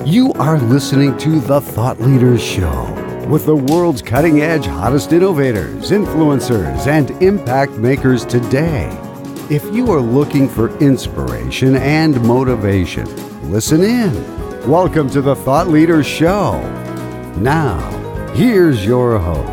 You are listening to The Thought Leaders Show with the world's cutting-edge, hottest innovators, influencers, and impact makers today. If you are looking for inspiration and motivation, listen in. Welcome to The Thought Leaders Show. Now, here's your host.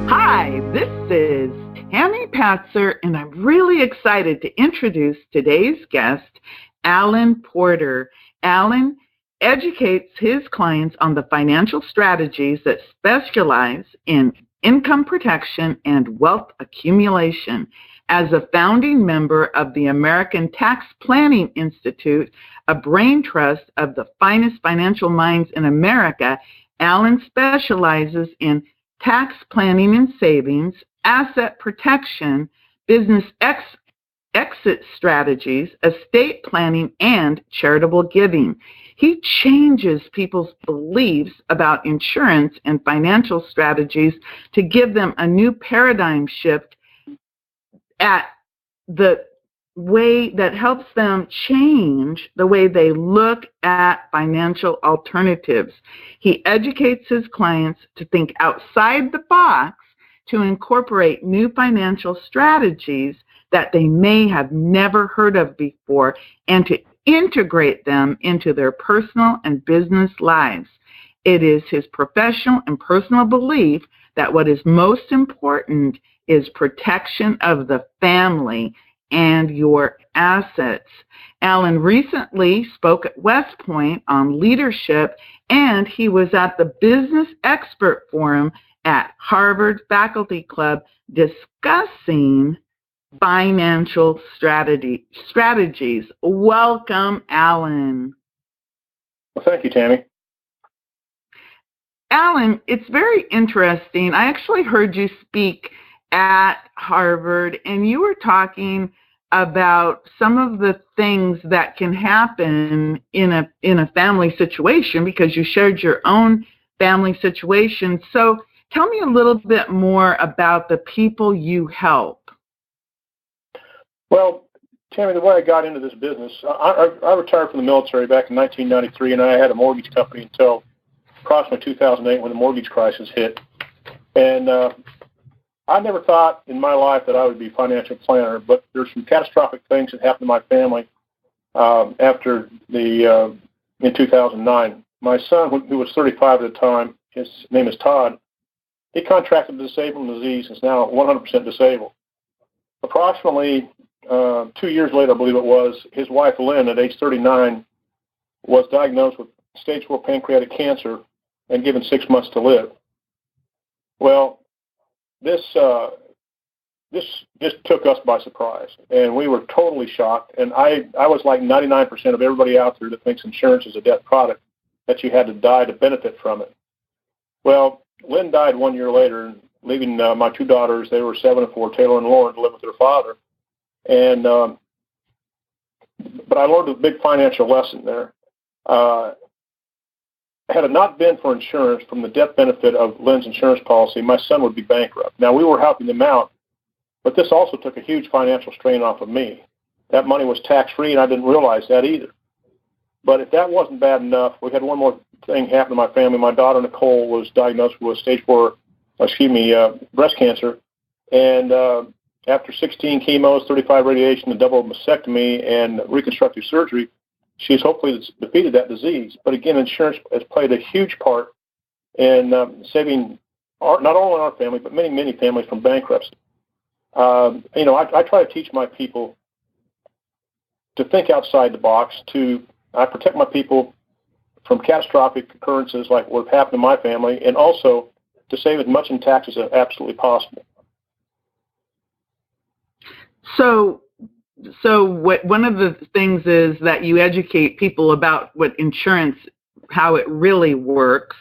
Hi, this is Tammy Patzer, and I'm really excited to introduce today's guest, Alan Porter. Alan educates his clients on the financial strategies that specialize in income protection and wealth accumulation. As a founding member of the American Tax Planning Institute, a brain trust of the finest financial minds in America, Alan specializes in tax planning and savings, asset protection, business exit strategies, estate planning, and charitable giving. He changes people's beliefs about insurance and financial strategies to give them a new paradigm shift at the way that helps them change the way they look at financial alternatives. He educates his clients to think outside the box to incorporate new financial strategies that they may have never heard of before and to integrate them into their personal and business lives. It is his professional and personal belief that what is most important is protection of the family and your assets. Alan recently spoke at West Point on leadership, and he was at the Business Expert Forum at Harvard Faculty Club discussing financial strategies. Welcome, Alan. Well, thank you, Tammy. Alan, it's very interesting. I actually heard you speak at Harvard, and you were talking about some of the things that can happen in a family situation, because you shared your own family situation. So tell me a little bit more about the people you help. Well, Tammy, the way I got into this business, I retired from the military back in 1993, and I had a mortgage company until approximately 2008 when the mortgage crisis hit. And I never thought in my life that I would be a financial planner, but there's some catastrophic things that happened to my family after in 2009. My son, who was 35 at the time, his name is Todd, he contracted a disabling disease and is now 100% disabled. Approximately 2 years later, I believe it was, his wife, Lynn, at age 39, was diagnosed with stage 4 pancreatic cancer and given 6 months to live. Well, this just took us by surprise, and we were totally shocked. And I was like 99% of everybody out there that thinks insurance is a death product, that you had to die to benefit from it. Well, Lynn died 1 year later, leaving my two daughters, they were 7 and 4, Taylor and Lauren, to live with their father. And but I learned a big financial lesson there. Had it not been for insurance from the death benefit of Lynn's insurance policy, my son would be bankrupt. Now, we were helping them out, but this also took a huge financial strain off of me. That money was tax-free, and I didn't realize that either. But if that wasn't bad enough, we had one more thing happen to my family. My daughter, Nicole, was diagnosed with stage 4, breast cancer. And after 16 chemos, 35 radiation, a double mastectomy, and reconstructive surgery, she's hopefully defeated that disease. But again, insurance has played a huge part in saving not only our family, but many, many families from bankruptcy. I try to teach my people to think outside the box. I protect my people from catastrophic occurrences like what happened to my family, and also to save as much in taxes as absolutely possible. So one of the things is that you educate people about what insurance, how it really works,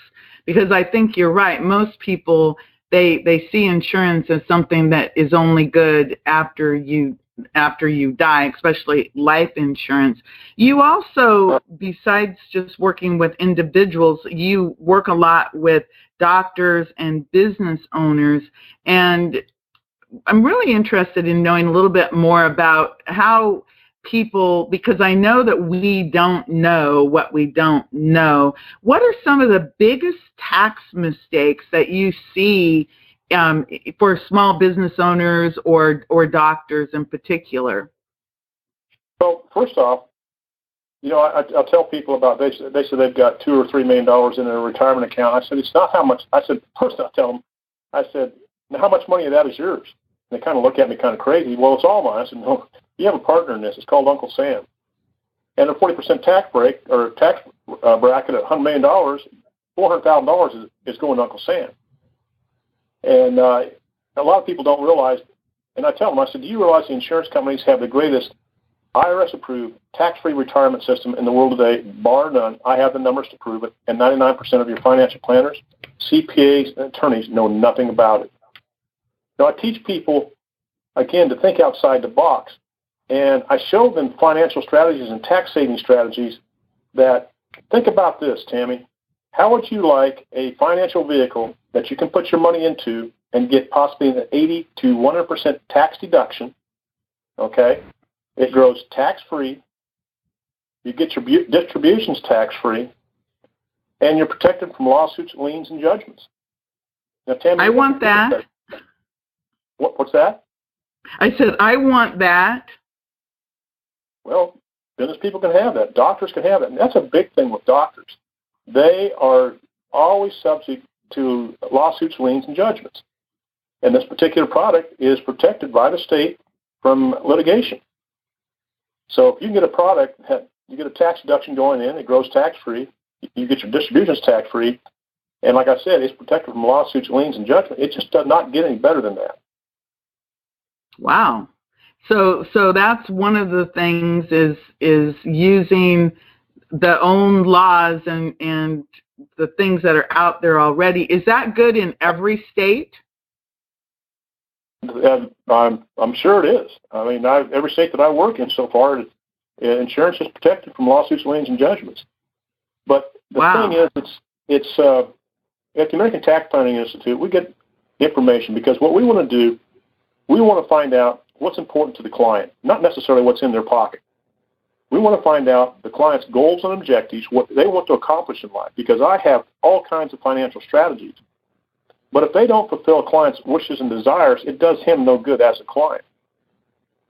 because I think you're right. Most people, they see insurance as something that is only good after you die, especially life insurance. You also, besides just working with individuals, you work a lot with doctors and business owners. And I'm really interested in knowing a little bit more about how people, because I know that we don't know what we don't know. What are some of the biggest tax mistakes that you see for small business owners or doctors in particular? Well, first off, I'll tell people about they say they've got $2 or $3 million in a retirement account. I said, it's not how much. I said, first I'll tell them, I said, now how much money of that is yours? And they kind of look at me kind of crazy. Well, it's all mine. I said, no, you have a partner in this. It's called Uncle Sam. And a 40% tax break or tax bracket at $100 million, $400,000 is going to Uncle Sam. And a lot of people don't realize, and I tell them, I said, do you realize the insurance companies have the greatest IRS-approved tax-free retirement system in the world today, bar none? I have the numbers to prove it, and 99% of your financial planners, CPAs, and attorneys know nothing about it. Now, I teach people, again, to think outside the box, and I show them financial strategies and tax-saving strategies that, think about this, Tammy. How would you like a financial vehicle that you can put your money into and get possibly an 80 to 100% tax deduction, okay? It grows tax-free. You get your distributions tax-free, and you're protected from lawsuits, liens, and judgments. Now, Tammy, I want that. What's that? I said, I want that. Well, business people can have that. Doctors can have it. And that's a big thing with doctors. They are always subject to lawsuits, liens, and judgments. And this particular product is protected by the state from litigation. So if you can get a product, you get a tax deduction going in, it grows tax-free, you get your distributions tax-free, and like I said, it's protected from lawsuits, liens, and judgment. It just does not get any better than that. Wow. So that's one of the things is using the own laws and the things that are out there already. Is that good in every state? I'm sure it is. I mean, every state that I work in so far, insurance is protected from lawsuits, liens, and judgments. But the thing is, it's at the American Tax Planning Institute, we get information because what we want to do, we want to find out what's important to the client, not necessarily what's in their pocket. We want to find out the client's goals and objectives, what they want to accomplish in life, because I have all kinds of financial strategies. But if they don't fulfill a client's wishes and desires, it does him no good as a client.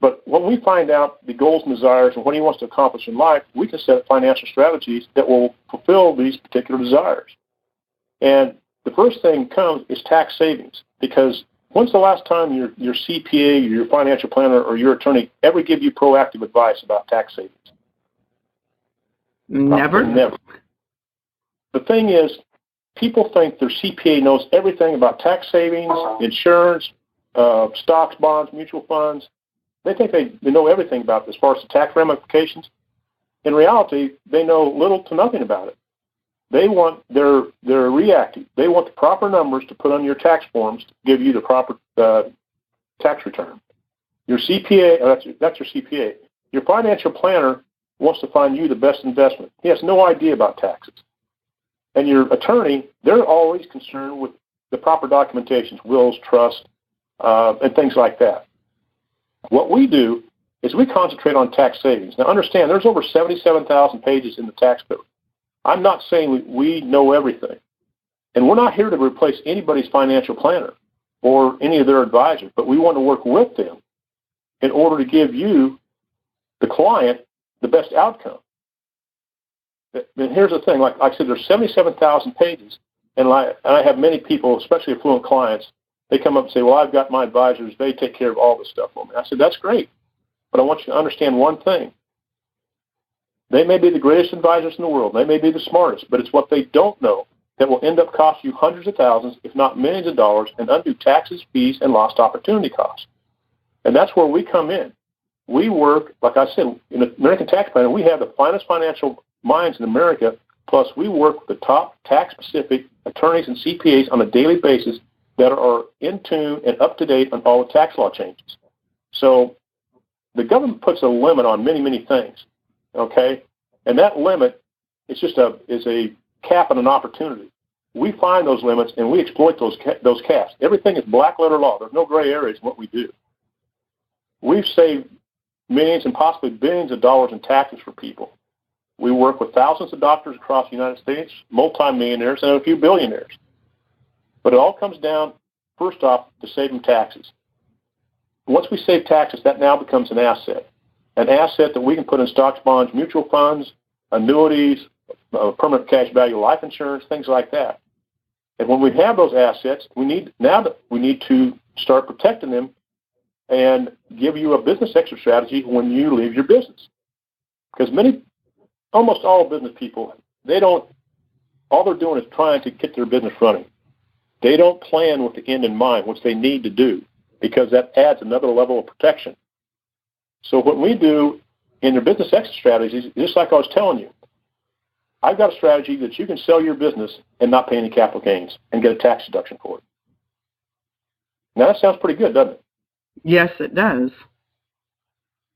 But when we find out the goals and desires and what he wants to accomplish in life, we can set financial strategies that will fulfill these particular desires. And the first thing comes is tax savings, because when's the last time your CPA, your financial planner, or your attorney ever give you proactive advice about tax savings? Never. Never. The thing is, people think their CPA knows everything about tax savings, insurance, stocks, bonds, mutual funds. They think they know everything about this as far as the tax ramifications. In reality, they know little to nothing about it. They're reactive. They want the proper numbers to put on your tax forms to give you the proper tax return. Your CPA, that's your CPA. Your financial planner wants to find you the best investment. He has no idea about taxes. And your attorney, they're always concerned with the proper documentations, wills, trusts, and things like that. What we do is we concentrate on tax savings. Now, understand, there's over 77,000 pages in the tax code. I'm not saying we know everything. And we're not here to replace anybody's financial planner or any of their advisors, but we want to work with them in order to give you, the client, the best outcome. And here's the thing, like I said, there's 77,000 pages, and I have many people, especially affluent clients, they come up and say, well, I've got my advisors, they take care of all this stuff for me. I said, that's great, but I want you to understand one thing. They may be the greatest advisors in the world, they may be the smartest, but it's what they don't know that will end up costing you hundreds of thousands, if not millions of dollars, in undue taxes, fees, and lost opportunity costs. And that's where we come in. We work, like I said, in the American Tax Planning, we have the finest financial minds in America, plus we work with the top tax-specific attorneys and CPAs on a daily basis that are in tune and up to date on all the tax law changes. So the government puts a limit on many, many things, okay? And that limit is a cap on an opportunity. we find those limits and we exploit those caps. Everything is black letter law. There's no gray areas in what we do. We've saved millions and possibly billions of dollars in taxes for people. We work with thousands of doctors across the United States, multimillionaires, and a few billionaires. But it all comes down, first off, to saving taxes. Once we save taxes, that now becomes an asset that we can put in stocks, bonds, mutual funds, annuities, permanent cash value life insurance, things like that. And when we have those assets, we need to start protecting them and give you a business exit strategy when you leave your business. Because almost all business people, all they're doing is trying to get their business running. They don't plan with the end in mind, which they need to do, because that adds another level of protection. So what we do in your business exit strategies, just like I was telling you, I've got a strategy that you can sell your business and not pay any capital gains and get a tax deduction for it. Now that sounds pretty good, doesn't it? Yes, it does.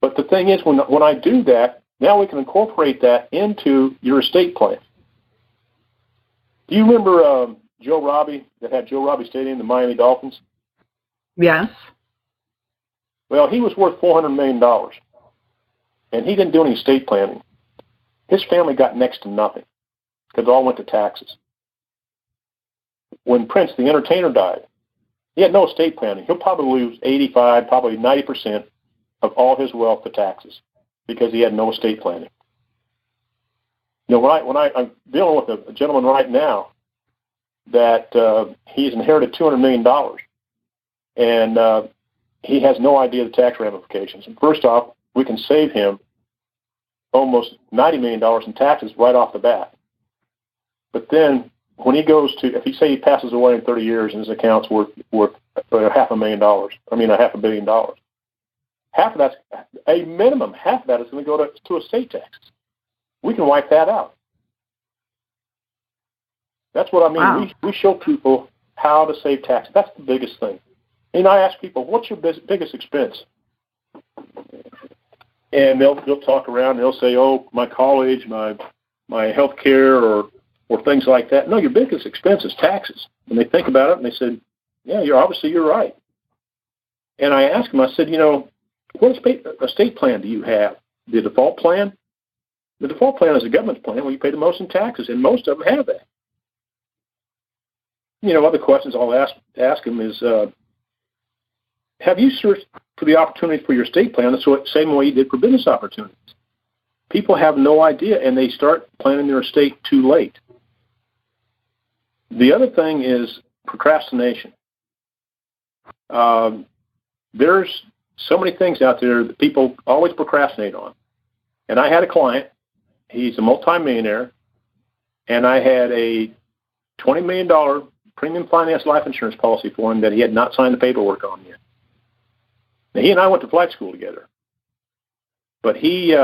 But the thing is, when I do that, now we can incorporate that into your estate plan. Do you remember Joe Robbie, that had Joe Robbie Stadium, the Miami Dolphins? Yes. Well, he was worth $400 million, and he didn't do any estate planning. His family got next to nothing because it all went to taxes. When Prince, the entertainer, died, he had no estate planning. He'll probably lose 85, probably 90% of all his wealth to taxes because he had no estate planning. You know, I'm dealing with a gentleman right now that he's inherited $200 million, and he has no idea the tax ramifications. And first off, we can save him almost $90 million in taxes right off the bat. But then when he goes to, if he passes away in 30 years and his account's worth $500 million, half of that's a minimum. Half of that is going to go to estate taxes. We can wipe that out. That's what I mean. Wow. We show people how to save taxes. That's the biggest thing. And I ask people, what's your biggest expense? And they'll talk around and they'll say, oh, my college, my health care, or things like that. No, your biggest expense is taxes. And they think about it and they said, yeah, you're right. And I asked them, I said, what estate plan do you have? The default plan? The default plan is a government plan where you pay the most in taxes, and most of them have that. Other questions I'll ask them is, have you searched for the opportunity for your estate plan the same way you did for business opportunities? People have no idea, and they start planning their estate too late. The other thing is procrastination. There's so many things out there that people always procrastinate on. And I had a client, he's a multimillionaire, and I had a $20 million premium finance life insurance policy for him that he had not signed the paperwork on yet. Now, he and I went to flight school together. But he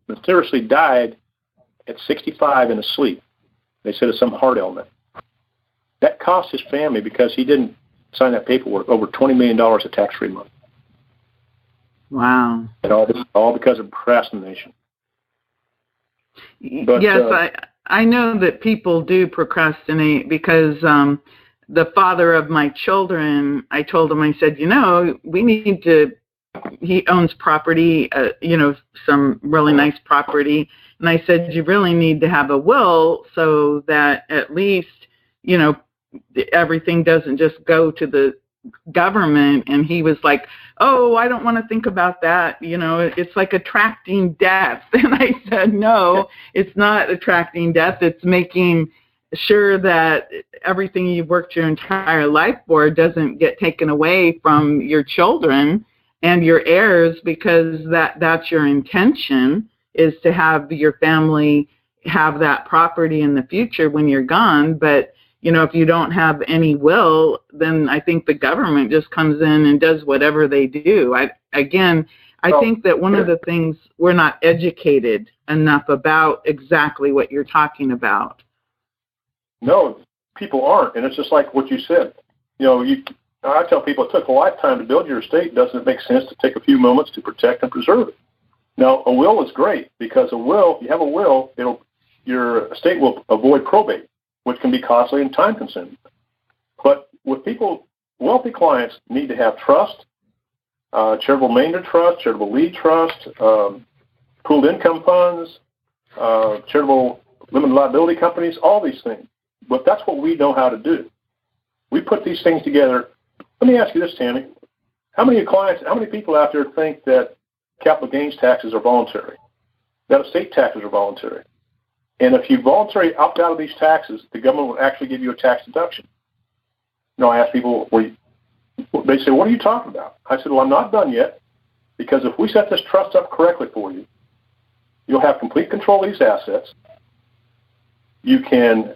mysteriously died at 65 in his sleep. They said it's some heart ailment. That cost his family, because he didn't sign that paperwork, over $20 million of tax-free money. Wow. And all because of procrastination. But, yes, I know that people do procrastinate because the father of my children, I told him, I said, we need to, he owns property, some really nice property. And I said, you really need to have a will so that at least, everything doesn't just go to the government. And he was like, oh, I don't want to think about that. It's like attracting death. And I said, no, it's not attracting death. It's making sure that everything you've worked your entire life for doesn't get taken away from your children and your heirs, because that's your intention, is to have your family have that property in the future when you're gone. But if you don't have any will, then I think the government just comes in and does whatever they do. I think that one of the things, we're not educated enough about exactly what you're talking about. No, people aren't. And it's just like what you said. I tell people it took a lifetime to build your estate. Doesn't it make sense to take a few moments to protect and preserve it? Now, a will is great, because you have a will, your estate will avoid probate. which can be costly and time-consuming. But with people, wealthy clients need to have trust, charitable remainder trust, charitable lead trust, pooled income funds, charitable limited liability companies, all these things. But that's what we know how to do. We put these things together. Let me ask you this, Tammy. How many people out there think that capital gains taxes are voluntary, that estate taxes are voluntary? And if you voluntarily opt out of these taxes, the government will actually give you a tax deduction. I ask people, they say, what are you talking about? I said, well, I'm not done yet, because if we set this trust up correctly for you, you'll have complete control of these assets. You can,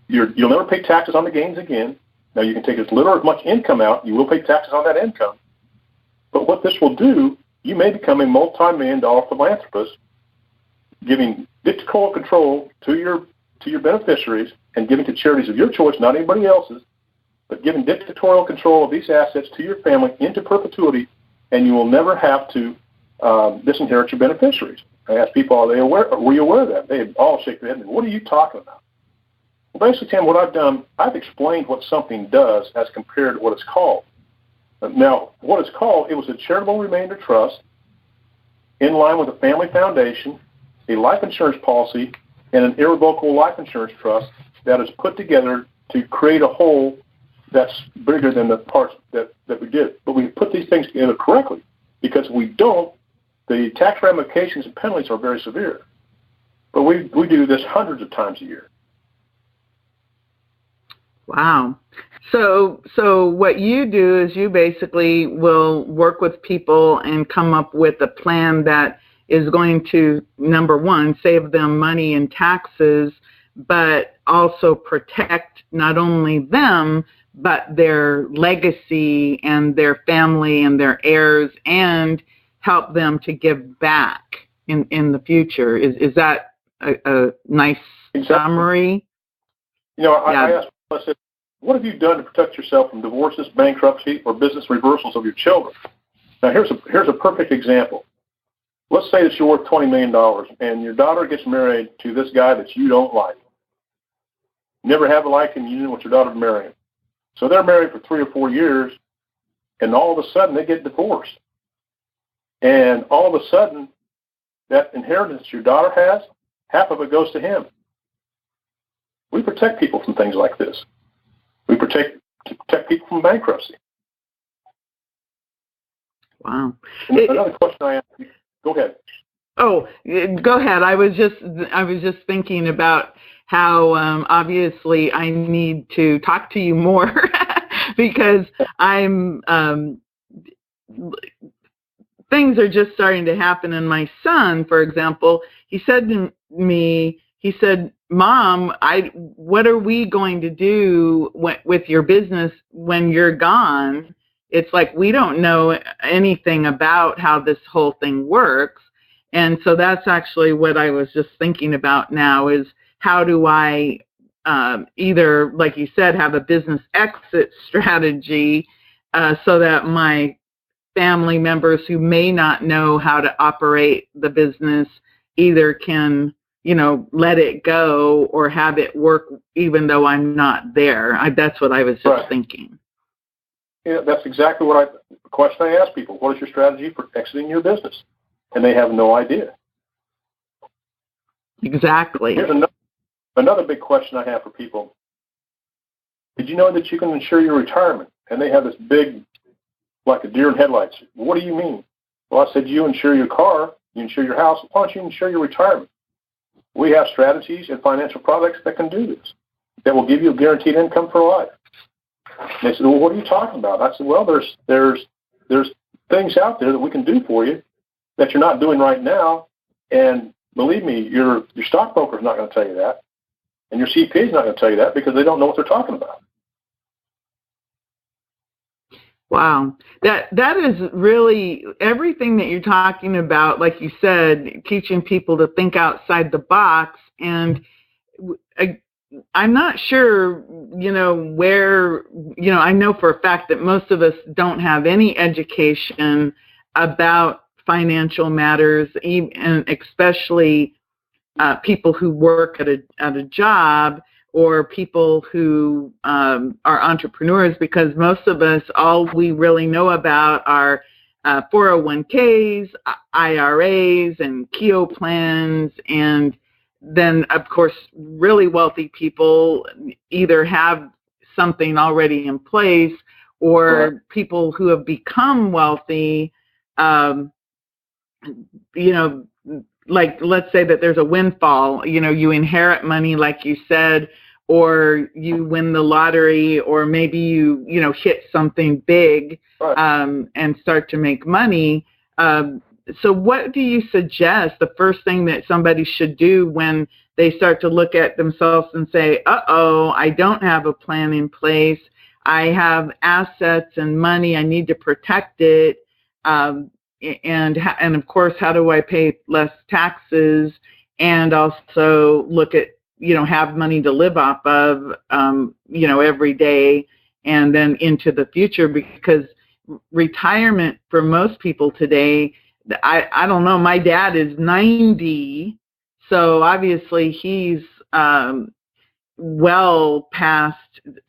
you'll never pay taxes on the gains again. Now, you can take as little or as much income out. You will pay taxes on that income. But what this will do, you may become a multi-million-dollar philanthropist, giving dictatorial control to your beneficiaries and giving to charities of your choice, not anybody else's, but giving dictatorial control of these assets to your family into perpetuity, and you will never have to disinherit your beneficiaries. I asked people, were you aware of that? They all shake their head and, what are you talking about? Well, basically, Tim, what I've done, I've explained what something does as compared to what it's called. Now, what it's called, it was a charitable remainder trust in line with a family foundation, a life insurance policy, and an irrevocable life insurance trust that is put together to create a whole that's bigger than the parts that we did. But we put these things together correctly, because if we don't, the tax ramifications and penalties are very severe. But we do this hundreds of times a year. Wow. So what you do is you basically will work with people and come up with a plan that is going to, number one, save them money in taxes, but also protect not only them, but their legacy and their family and their heirs, and help them to give back in the future. Is that a nice summary? I asked, I said, what have you done to protect yourself from divorces, bankruptcy, or business reversals of your children? Now, here's a perfect example. Let's say that you're worth $20 million, and your daughter gets married to this guy that you don't like. Never have liked him, you didn't want your daughter to marry him. So they're married for 3 or 4 years, and all of a sudden they get divorced. And all of a sudden, that inheritance your daughter has, half of it goes to him. We protect people from things like this. We protect people from bankruptcy. Wow. Another question I ask you. Go ahead. Oh, go ahead. I was just thinking about how obviously I need to talk to you more because things are just starting to happen. And my son, for example, he said to me, Mom, what are we going to do with your business when you're gone? It's like we don't know anything about how this whole thing works. And so that's actually what I was just thinking about now is how do I either, like you said, have a business exit strategy so that my family members who may not know how to operate the business either can, let it go or have it work even though I'm not there. That's what I was just thinking. Yeah, that's exactly the question I ask people. What is your strategy for exiting your business? And they have no idea. Exactly. Here's another big question I have for people. Did you know that you can insure your retirement? And they have this big, like a deer in headlights. What do you mean? Well, I said, you insure your car, you insure your house. Why don't you insure your retirement? We have strategies and financial products that can do this, that will give you a guaranteed income for life. And they said, well, what are you talking about? I said, well, there's things out there that we can do for you that you're not doing right now. And believe me, your stockbroker is not going to tell you that. And your CPA is not going to tell you that because they don't know what they're talking about. Wow. That is really everything that you're talking about, like you said, teaching people to think outside the box. And I'm not sure, where, I know for a fact that most of us don't have any education about financial matters, and especially people who work at a job or people who are entrepreneurs, because most of us, all we really know about are 401ks, IRAs, and Keogh plans. And then, of course, really wealthy people either have something already in place, or people who have become wealthy, like, let's say that there's a windfall, you inherit money, like you said, or you win the lottery, or maybe you hit something big, and start to make money. So what do you suggest the first thing that somebody should do when they start to look at themselves and say, I don't have a plan in place. I have assets and money. I need to protect it. And of course, how do I pay less taxes and also look at, have money to live off of, every day and then into the future? Because retirement for most people today, I don't know, my dad is 90, so obviously he's well past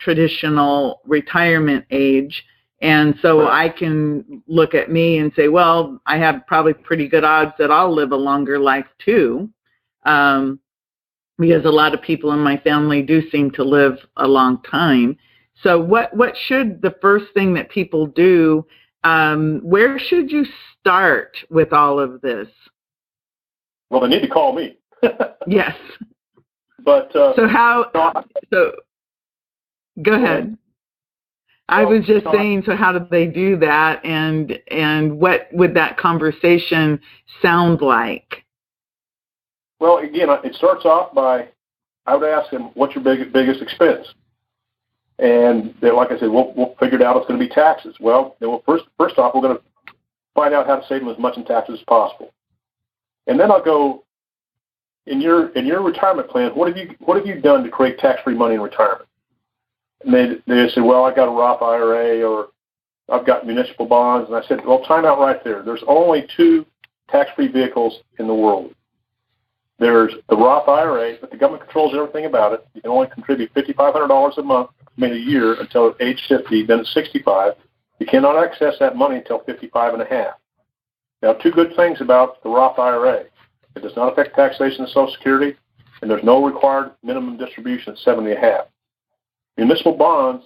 traditional retirement age. And so I can look at me and say, well, I have probably pretty good odds that I'll live a longer life too, because a lot of people in my family do seem to live a long time. So what should the first thing that people do, where should you start with all of this? Well, they need to call me. Yes. But so go ahead. I was just saying, so how do they do that, and what would that conversation sound like? Well, again, it starts off by, I would ask them, what's your biggest expense? And they, like I said, we'll figure it out. It's going to be taxes. Well, then first off, we're going to find out how to save them as much in taxes as possible. And then I'll go, in your retirement plan, what have you done to create tax-free money in retirement? And they said, well, I got a Roth IRA, or I've got municipal bonds. And I said, well, time out right there. There's only two tax-free vehicles in the world. There's the Roth IRA, but the government controls everything about it. You can only contribute $5,500 a month, a year, until age 50. Then at 65, you cannot access that money until 55 and a half. Now, two good things about the Roth IRA. It does not affect taxation of Social Security, and there's no required minimum distribution at 70 and a half. Municipal bonds,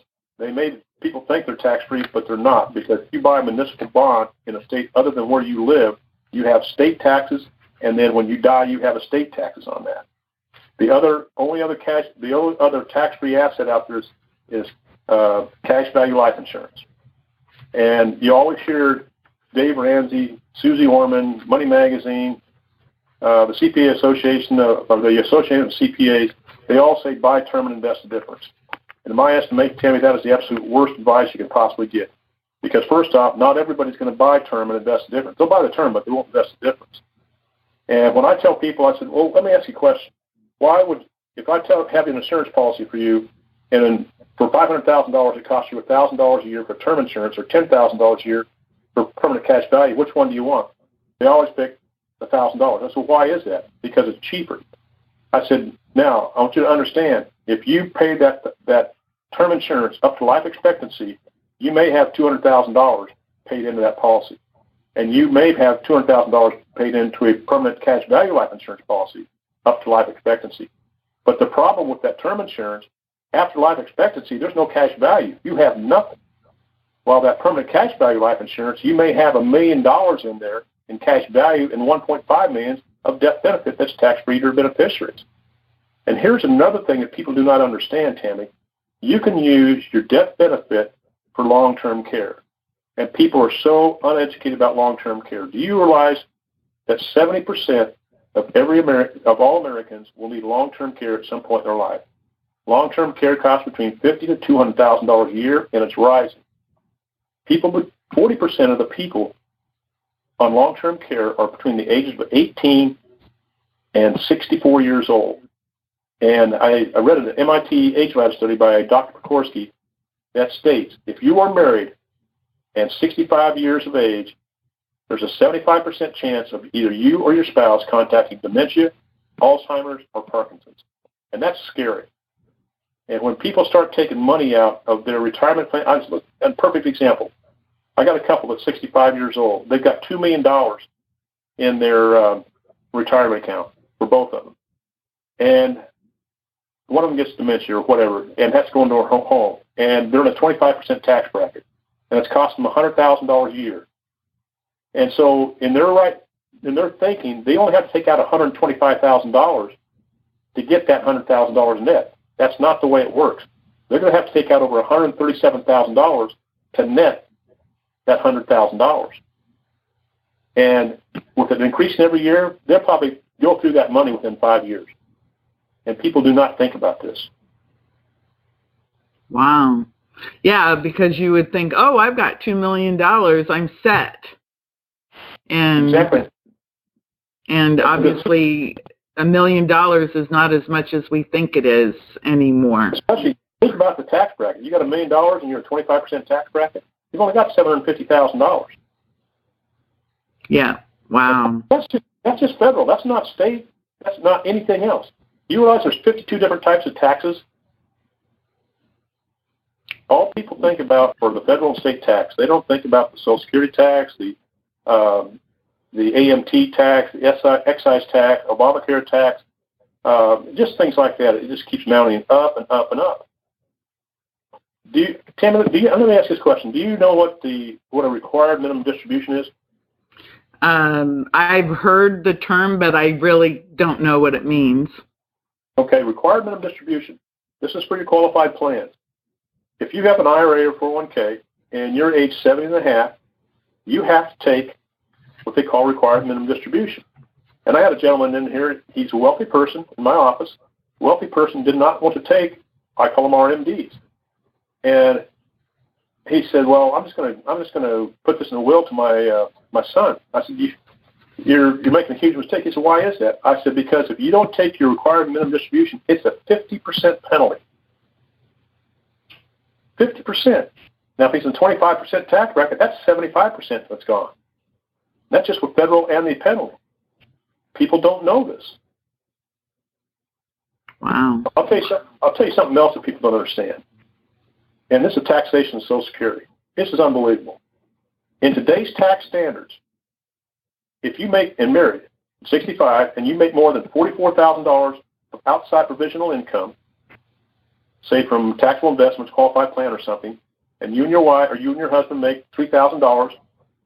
people think they're tax-free, but they're not, because if you buy a municipal bond in a state other than where you live, you have state taxes, and then when you die, you have estate taxes on that. The only other tax-free asset out there is cash value life insurance. And you always hear Dave Ramsey, Susie Orman, Money Magazine, the CPA Association, or the Association of CPAs, they all say buy term and invest the difference. And in my estimate, Tammy, that is the absolute worst advice you can possibly get. Because first off, not everybody's going to buy term and invest the difference. They'll buy the term, but they won't invest the difference. And when I tell people, I said, well, let me ask you a question. If I have an insurance policy for you, and then for $500,000 it costs you $1,000 a year for term insurance, or $10,000 a year for permanent cash value, which one do you want? They always pick $1,000. I said, why is that? Because it's cheaper. I said, now, I want you to understand, if you pay that term insurance up to life expectancy, you may have $200,000 paid into that policy. And you may have $200,000 paid into a permanent cash value life insurance policy up to life expectancy. But the problem with that term insurance, after life expectancy, there's no cash value. You have nothing. While that permanent cash value life insurance, you may have $1 million in there in cash value and $1.5 million of death benefit that's tax-free to your beneficiaries. And here's another thing that people do not understand, Tammy. You can use your death benefit for long-term care. And people are so uneducated about long-term care. Do you realize that 70% of all Americans will need long-term care at some point in their life? Long-term care costs between $50,000 to $200,000 a year, and it's rising. 40% of the people on long-term care are between the ages of 18 and 64 years old. And I read an MIT Age Lab study by Dr. Pokorski that states if you are married and 65 years of age, there's a 75% chance of either you or your spouse contacting dementia, Alzheimer's, or Parkinson's. And that's scary. And when people start taking money out of their retirement plan, a perfect example. I got a couple that's 65 years old. They've got $2 million in their retirement account for both of them. And one of them gets dementia or whatever, and has to go into a home. And they're in a 25% tax bracket. And it's costing them $100,000 a year. And so in their thinking, they only have to take out $125,000 to get that $100,000 net. That's not the way it works. They're going to have to take out over $137,000 to net that $100,000. And with it increasing every year, they'll probably go through that money within 5 years. And people do not think about this. Wow. Yeah, because you would think, oh, I've got $2 million, I'm set. And exactly. And obviously, $1 million is not as much as we think it is anymore. Especially, think about the tax bracket. You got $1 million and you're a 25% tax bracket. You've only got $750,000. Yeah. Wow. That's just federal. That's not state. That's not anything else. You realize there's 52 different types of taxes? All people think about are the federal and state tax. They don't think about the Social Security tax, the AMT tax, the excise tax, Obamacare tax, just things like that. It just keeps mounting up and up and up. Tim, let me ask this question. Do you know what a required minimum distribution is? I've heard the term, but I really don't know what it means. Okay, required minimum distribution. This is for your qualified plans. If you have an IRA or 401k and you're age 70 and a half, you have to take what they call required minimum distribution. And I had a gentleman in here, he's a wealthy person in my office. Wealthy person did not want to take, I call them RMDs. And he said, well, I'm just going to put this in a will to my son. I said, you're making a huge mistake. He said, why is that? I said, because if you don't take your required minimum distribution, it's a 50% penalty. 50%. Now, if he's in 25% tax bracket, that's 75% that's gone. That's just with federal and the penalty. People don't know this. Wow. I'll tell you something else that people don't understand. And this is taxation of Social Security. This is unbelievable. In today's tax standards, if you make, and married, 65, and you make more than $44,000 of outside provisional income, say from taxable investments, qualified plan or something, and you and your wife or you and your husband make $3,000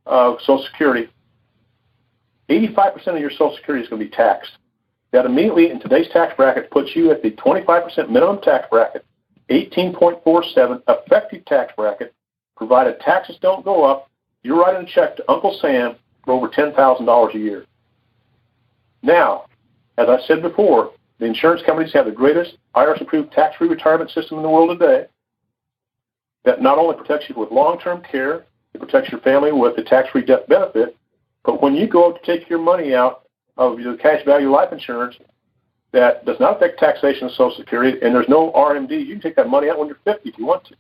of Social Security, 85% of your Social Security is going to be taxed. That immediately in today's tax bracket puts you at the 25% minimum tax bracket, 18.47 effective tax bracket, provided taxes don't go up. You're writing a check to Uncle Sam for over $10,000 a year. Now, as I said before, the insurance companies have the greatest IRS-approved tax-free retirement system in the world today that not only protects you with long-term care, it protects your family with the tax-free death benefit, but when you go to take your money out of your cash value life insurance that does not affect taxation of Social Security, and there's no RMD, you can take that money out when you're 50 if you want to.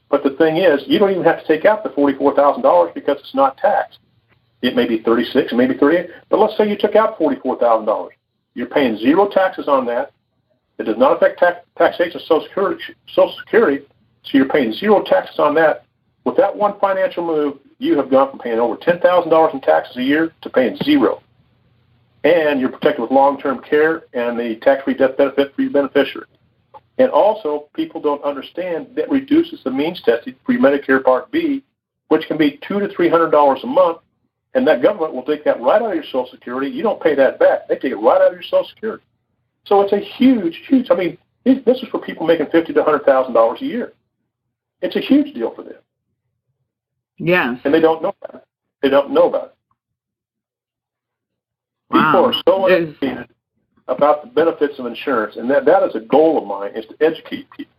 But the thing is, you don't even have to take out the $44,000 because it's not taxed. It may be 36, it may be 38, but let's say you took out $44,000. You're paying zero taxes on that. It does not affect taxation of Social Security, so you're paying zero taxes on that. With that one financial move, you have gone from paying over $10,000 in taxes a year to paying zero. And you're protected with long-term care and the tax-free death benefit for your beneficiary. And also, people don't understand that reduces the means testing for your Medicare Part B, which can be $200 to $300 a month, and that government will take that right out of your Social Security. You don't pay that back. They take it right out of your Social Security. So it's a huge, I mean, this is for people making $50,000 to $100,000 a year. It's a huge deal for them. Yes. And they don't know about it. They don't know about it. Wow. People are so educated about the benefits of insurance, and that is a goal of mine, is to educate people.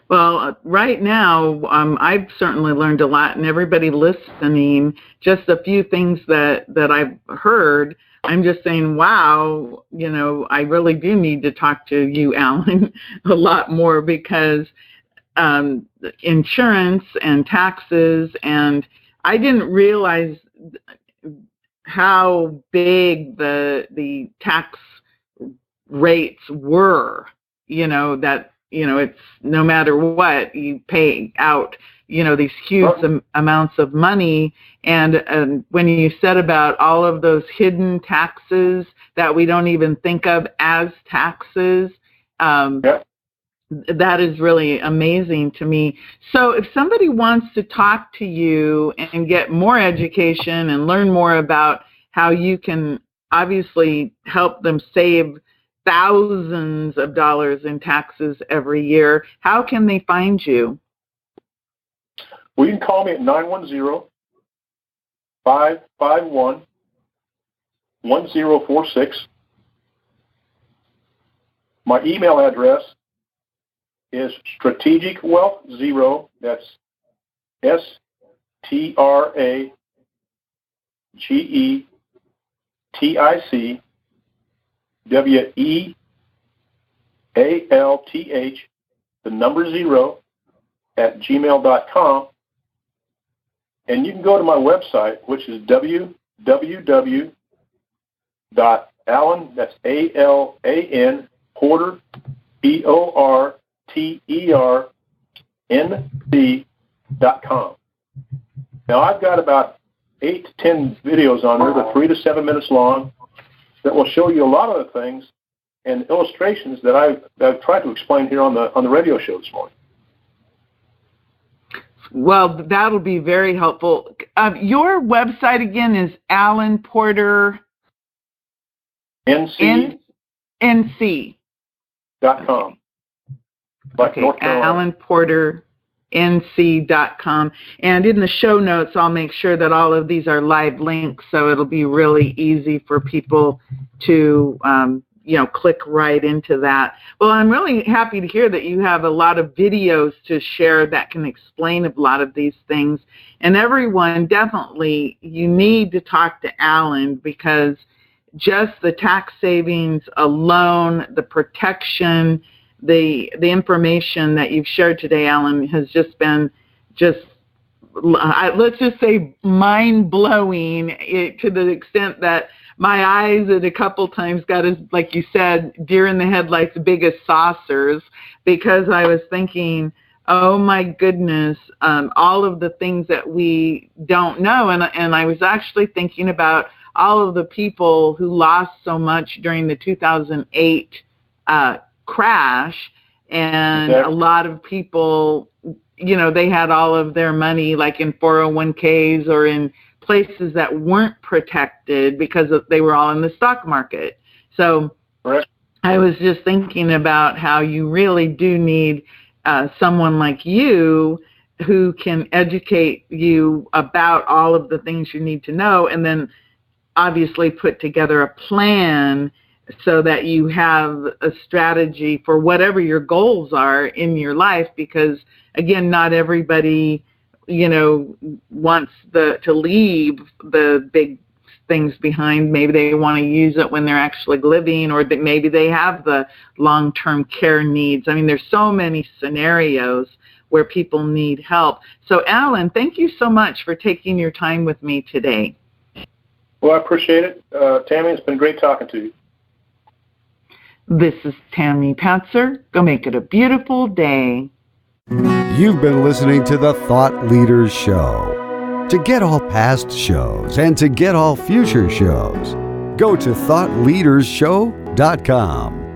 Well, right now, I've certainly learned a lot, and everybody listening, just a few things that I've heard, I'm just saying, wow, I really do need to talk to you, Alan, a lot more, because insurance and taxes, and I didn't realize how big the tax rates were that, it's no matter what, you pay out, these huge amounts of money. And when you said about all of those hidden taxes that we don't even think of as taxes, that is really amazing to me. So if somebody wants to talk to you and get more education and learn more about how you can obviously help them save thousands of dollars in taxes every year, how can they find you? Well, you can call me at 910-551-1046. My email address is strategicwealth0, that's STRATEGICWEALTH, the number 0, at gmail.com. And you can go to my website, which is www.alan, that's ALAN, Porter, PORTERNC.com. Now, I've got about 8 to 10 videos on there. They're 3 to 7 minutes long that will show you a lot of the things and illustrations that I've tried to explain here on the radio show this morning. Well, that'll be very helpful. Your website again is Alan Porter NC.com. Like okay, Alan Porter NC.com. And in the show notes, I'll make sure that all of these are live links, so it'll be really easy for people to click right into that. Well, I'm really happy to hear that you have a lot of videos to share that can explain a lot of these things. And everyone, definitely, you need to talk to Alan, because just the tax savings alone, the protection, the information that you've shared today, Alan, has just been let's just say mind-blowing, to the extent that my eyes at a couple times got, as like you said, deer in the headlights, big as saucers, because I was thinking, oh my goodness, all of the things that we don't know. And I was actually thinking about all of the people who lost so much during the 2008 crash, and a lot of people, they had all of their money like in 401ks or in places that weren't protected because they were all in the stock market. So I was just thinking about how you really do need someone like you who can educate you about all of the things you need to know, and then obviously put together a plan so that you have a strategy for whatever your goals are in your life, because again, not everybody wants to leave the big things behind. Maybe they want to use it when they're actually living, or that maybe they have the long-term care needs. I mean, there's so many scenarios where people need help. So Alan, thank you so much for taking your time with me today. Well, I appreciate it. Tammy, it's been great talking to you. This is Tammy Patzer. Go make it a beautiful day. You've been listening to the Thought Leaders Show. To get all past shows and to get all future shows, go to thoughtleadersshow.com.